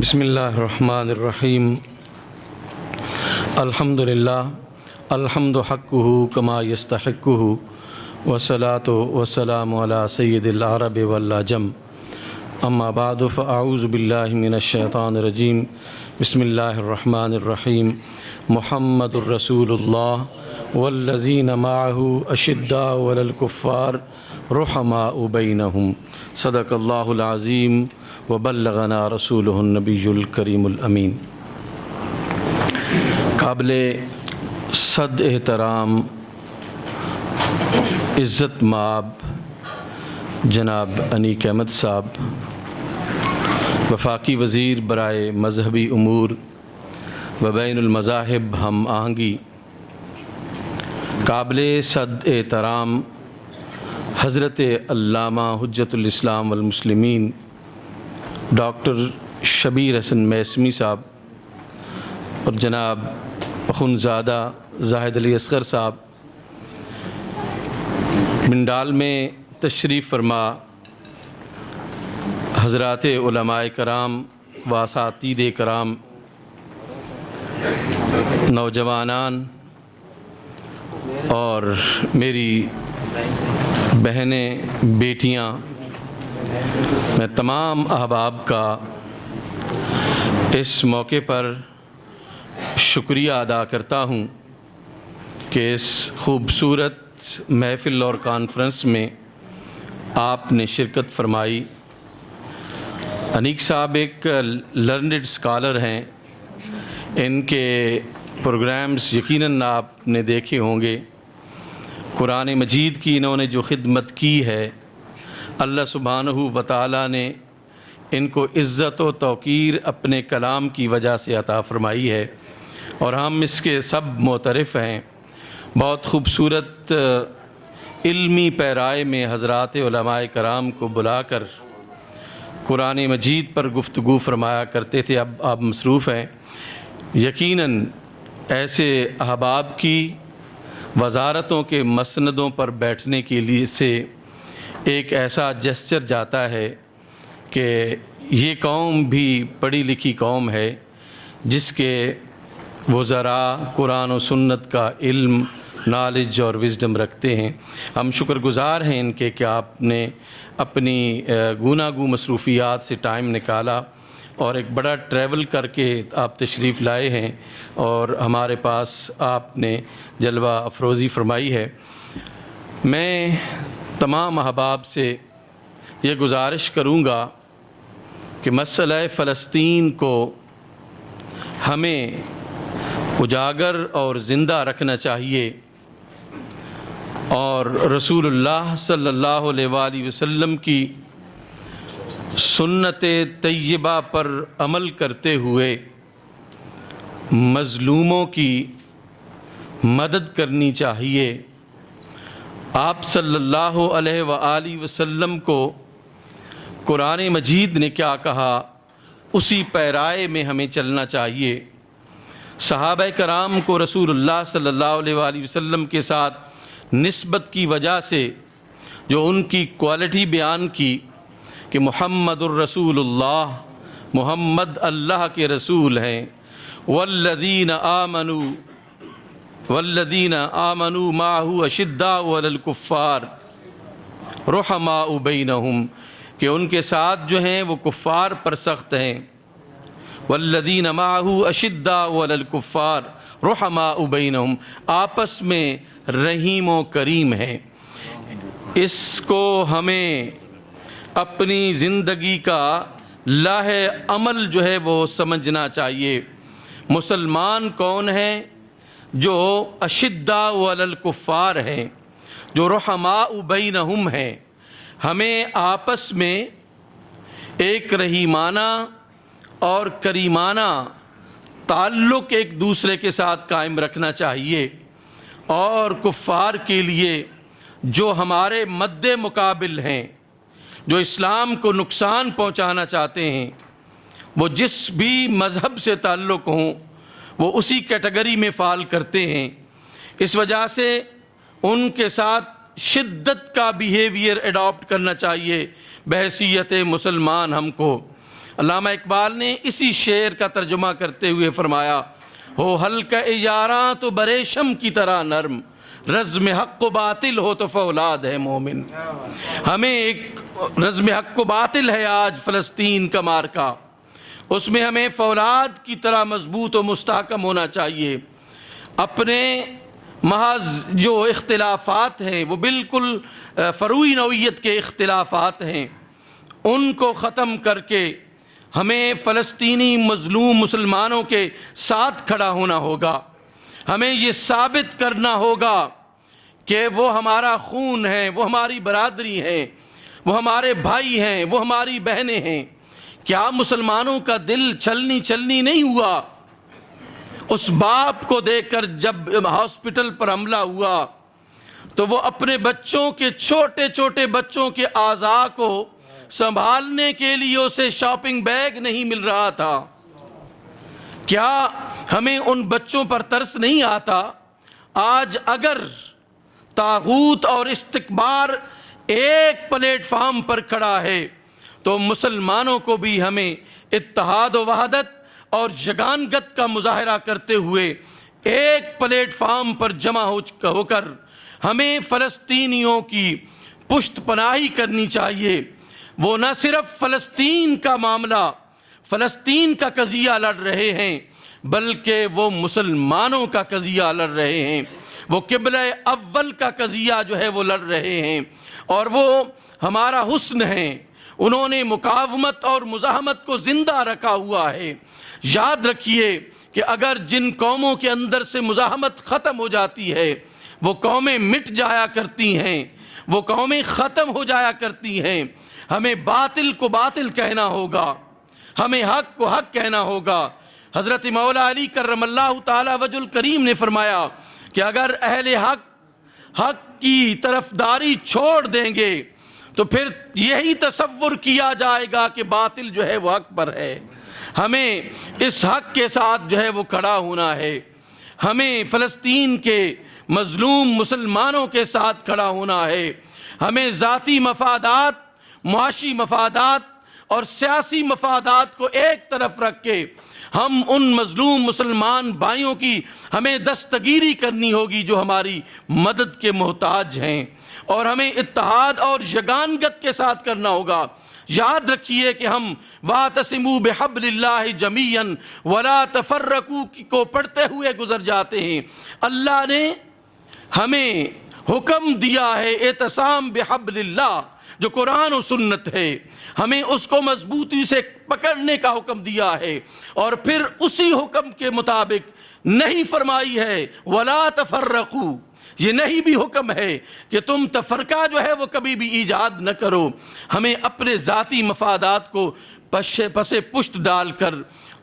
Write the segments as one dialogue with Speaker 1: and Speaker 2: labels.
Speaker 1: بسم اللہ الرحمن الرحیم الحمد للہ الحمد حقہ کما یستحقہ والصلاۃ والسلام علی سید العرب والعجم اما بعد فاعوذ باللہ من الشیطان الرجیم بسم اللہ الرحمن الرحیم محمد الرسول اللہ والذین معہ اشداء علی الکفار رحماء بینہم صدق اللہ العظیم وبلغنا رسولہ النبی الکریم الامین۔ قابل صد احترام عزت مآب جناب انیق احمد صاحب، وفاقی وزیر برائے مذہبی امور و بین المذاہب ہم آہنگی، قابل صد احترام حضرت علامہ حجت الاسلام والمسلمین ڈاکٹر شبیر حسن میثمی صاحب اور جناب اخنزادہ زاہد علی اصغر صاحب، منڈال میں تشریف فرما حضرات علماء کرام و اساتذہ کرام، نوجوانان اور میری بہنیں بیٹیاں، میں تمام احباب کا اس موقع پر شکریہ ادا کرتا ہوں کہ اس خوبصورت محفل اور کانفرنس میں آپ نے شرکت فرمائی۔ انیق صاحب ایک لرنڈ اسکالر ہیں، ان کے پروگرامز یقیناً آپ نے دیکھے ہوں گے۔ قرآن مجید کی انہوں نے جو خدمت کی ہے، اللہ سبحانہ و تعالیٰ نے ان کو عزت و توقیر اپنے کلام کی وجہ سے عطا فرمائی ہے، اور ہم اس کے سب معترف ہیں۔ بہت خوبصورت علمی پیرائے میں حضرات علماء کرام کو بلا کر قرآن مجید پر گفتگو فرمایا کرتے تھے، اب آپ مصروف ہیں۔ یقیناً ایسے احباب کی وزارتوں کے مسندوں پر بیٹھنے کے لیے سے ایک ایسا جسچر جاتا ہے کہ یہ قوم بھی پڑھی لکھی قوم ہے، جس کے وزراء قرآن و سنت کا علم، نالج اور وزڈم رکھتے ہیں۔ ہم شکر گزار ہیں ان کے کہ آپ نے اپنی گوناگوں مصروفیات سے ٹائم نکالا اور ایک بڑا ٹریول کر کے آپ تشریف لائے ہیں اور ہمارے پاس آپ نے جلوہ افروزی فرمائی ہے۔ میں تمام احباب سے یہ گزارش کروں گا کہ مسئلہ فلسطین کو ہمیں اجاگر اور زندہ رکھنا چاہیے، اور رسول اللہ صلی اللہ علیہ وآلہ وسلم کی سنت طیبہ پر عمل کرتے ہوئے مظلوموں کی مدد کرنی چاہیے۔ آپ صلی اللہ علیہ وآلہ وسلم کو قرآن مجید نے کیا کہا، اسی پیرائے میں ہمیں چلنا چاہیے۔ صحابہ کرام کو رسول اللہ صلی اللہ علیہ وآلہ وسلم کے ساتھ نسبت کی وجہ سے جو ان کی کوالٹی بیان کی کہ محمد الرسول اللہ، محمد اللہ کے رسول ہیں، والذین آمنوا معہ اشداء علی الکفار رحماء بینہم، کہ ان کے ساتھ جو ہیں وہ کفار پر سخت ہیں۔ والذین معہ اشداء علی الکفار رحماء بینہم، آپس میں رحیم و کریم ہیں۔ اس کو ہمیں اپنی زندگی کا لاہ عمل جو ہے وہ سمجھنا چاہیے۔ مسلمان کون ہیں؟ جو اشداء علی الکفار ہیں، جو رحماء بینہم ہیں۔ ہمیں آپس میں ایک رحیمانہ اور کریمانہ تعلق ایک دوسرے کے ساتھ قائم رکھنا چاہیے، اور کفار کے لیے جو ہمارے مد مقابل ہیں، جو اسلام کو نقصان پہنچانا چاہتے ہیں، وہ جس بھی مذہب سے تعلق ہوں، وہ اسی کیٹیگری میں فال کرتے ہیں۔ اس وجہ سے ان کے ساتھ شدت کا بیہیویئر اڈاپٹ کرنا چاہیے بحیثیت مسلمان ہم کو۔ علامہ اقبال نے اسی شعر کا ترجمہ کرتے ہوئے فرمایا، ہو حلقہ یاراں تو بریشم کی طرح نرم، رزم حق و باطل ہو تو فولاد ہے مومن۔ ہمیں ایک رزم حق و باطل ہے آج فلسطین کا مارکا، اس میں ہمیں فولاد کی طرح مضبوط و مستحکم ہونا چاہیے۔ اپنے محض جو اختلافات ہیں وہ بالکل فروعی نوعیت کے اختلافات ہیں، ان کو ختم کر کے ہمیں فلسطینی مظلوم مسلمانوں کے ساتھ کھڑا ہونا ہوگا۔ ہمیں یہ ثابت کرنا ہوگا کہ وہ ہمارا خون ہے، وہ ہماری برادری ہے، وہ ہمارے بھائی ہیں، وہ ہماری بہنیں ہیں۔ کیا مسلمانوں کا دل چلنی نہیں ہوا اس باپ کو دیکھ کر جب ہاسپٹل پر حملہ ہوا تو وہ اپنے بچوں کے چھوٹے چھوٹے بچوں کے اعضاء کو سنبھالنے کے لیے اسے شاپنگ بیگ نہیں مل رہا تھا؟ کیا ہمیں ان بچوں پر ترس نہیں آتا؟ آج اگر طاغوت اور استکبار ایک پلیٹ فارم پر کھڑا ہے تو مسلمانوں کو بھی ہمیں اتحاد و وحدت اور یگانگت کا مظاہرہ کرتے ہوئے ایک پلیٹ فارم پر جمع ہو کر ہمیں فلسطینیوں کی پشت پناہی کرنی چاہیے۔ وہ نہ صرف فلسطین کا معاملہ، فلسطین کا قضیہ لڑ رہے ہیں، بلکہ وہ مسلمانوں کا قضیہ لڑ رہے ہیں، وہ قبلہ اول کا قضیہ جو ہے وہ لڑ رہے ہیں، اور وہ ہمارا حسن ہے۔ انہوں نے مقاومت اور مزاحمت کو زندہ رکھا ہوا ہے۔ یاد رکھیے کہ اگر جن قوموں کے اندر سے مزاحمت ختم ہو جاتی ہے وہ قومیں مٹ جایا کرتی ہیں، وہ قومیں ختم ہو جایا کرتی ہیں۔ ہمیں باطل کو باطل کہنا ہوگا، ہمیں حق کو حق کہنا ہوگا۔ حضرت مولا علی کرم اللہ تعالی وجہ الکریم نے فرمایا کہ اگر اہل حق کی طرفداری چھوڑ دیں گے تو پھر یہی تصور کیا جائے گا کہ باطل جو ہے وہ حق پر ہے۔ ہمیں اس حق کے ساتھ جو ہے وہ کھڑا ہونا ہے، ہمیں فلسطین کے مظلوم مسلمانوں کے ساتھ کھڑا ہونا ہے۔ ہمیں ذاتی مفادات، معاشی مفادات اور سیاسی مفادات کو ایک طرف رکھ کے ہم ان مظلوم مسلمان بھائیوں کی ہمیں دستگیری کرنی ہوگی جو ہماری مدد کے محتاج ہیں، اور ہمیں اتحاد اور یگانگت کے ساتھ کرنا ہوگا۔ یاد رکھیے کہ ہم وَاعْتَصِمُوا بِحَبْلِ اللَّهِ جَمِيعًا وَلَا تَفَرَّقُوا کو پڑھتے ہوئے گزر جاتے ہیں۔ اللہ نے ہمیں حکم دیا ہے اعتصام بحبل اللہ، جو قرآن و سنت ہے، ہمیں اس کو مضبوطی سے پکڑنے کا حکم دیا ہے، اور پھر اسی حکم کے مطابق نہیں فرمائی ہے وَلَا تَفَرَّقُوا، یہ نہیں بھی حکم ہے کہ تم تفرقہ جو ہے وہ کبھی بھی ایجاد نہ کرو۔ ہمیں اپنے ذاتی مفادات کو پس پشت ڈال کر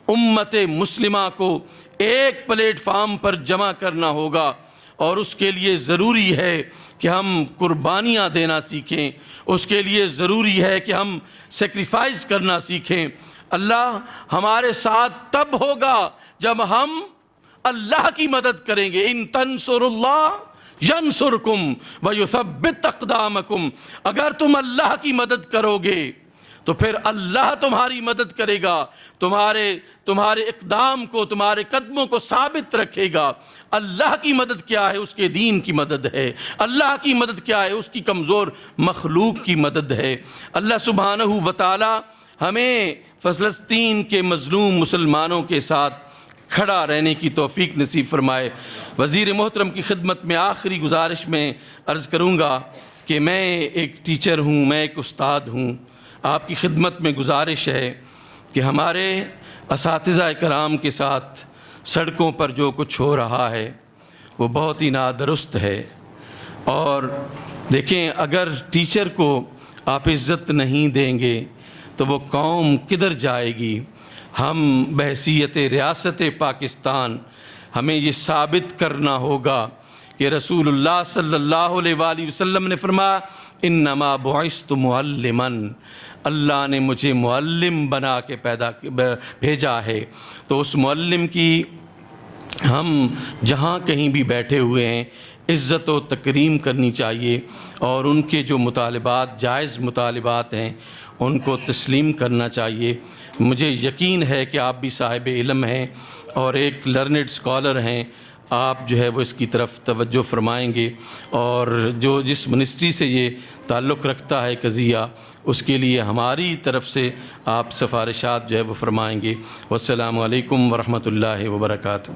Speaker 1: امت مسلمہ کو ایک پلیٹ فارم پر جمع کرنا ہوگا، اور اس کے لیے ضروری ہے کہ ہم قربانیاں دینا سیکھیں، اس کے لیے ضروری ہے کہ ہم سیکریفائز کرنا سیکھیں۔ اللہ ہمارے ساتھ تب ہوگا جب ہم اللہ کی مدد کریں گے۔ ان تنصروا اللہ ینصرکم ویثبت اقدامکم، اگر تم اللہ کی مدد کرو گے تو پھر اللہ تمہاری مدد کرے گا، تمہارے اقدام کو، تمہارے قدموں کو ثابت رکھے گا۔ اللہ کی مدد کیا ہے؟ اس کے دین کی مدد ہے۔ اللہ کی مدد کیا ہے؟ اس کی کمزور مخلوق کی مدد ہے۔ اللہ سبحانہ و تعالی ہمیں فلسطین کے مظلوم مسلمانوں کے ساتھ کھڑا رہنے کی توفیق نصیب فرمائے۔ وزیر محترم کی خدمت میں آخری گزارش میں عرض کروں گا کہ میں ایک ٹیچر ہوں، میں ایک استاد ہوں۔ آپ کی خدمت میں گزارش ہے کہ ہمارے اساتذہ کرام کے ساتھ سڑکوں پر جو کچھ ہو رہا ہے وہ بہت ہی نادرست ہے، اور دیکھیں اگر ٹیچر کو آپ عزت نہیں دیں گے تو وہ قوم کدھر جائے گی؟ ہم بحیثیت ریاست پاکستان ہمیں یہ ثابت کرنا ہوگا کہ رسول اللہ صلی اللہ علیہ وآلہ وسلم نے فرمایا انما بعثت معلما، اللہ نے مجھے معلم بنا کے بھیجا ہے۔ تو اس معلم کی ہم جہاں کہیں بھی بیٹھے ہوئے ہیں عزت و تکریم کرنی چاہیے اور ان کے جو مطالبات جائز مطالبات ہیں ان کو تسلیم کرنا چاہیے۔ مجھے یقین ہے کہ آپ بھی صاحب علم ہیں اور ایک لرنڈ اسکالر ہیں، آپ جو ہے وہ اس کی طرف توجہ فرمائیں گے، اور جو جس منسٹری سے یہ تعلق رکھتا ہے قضیہ، اس کے لیے ہماری طرف سے آپ سفارشات جو ہے وہ فرمائیں گے۔ والسلام علیکم ورحمۃ اللہ وبرکاتہ۔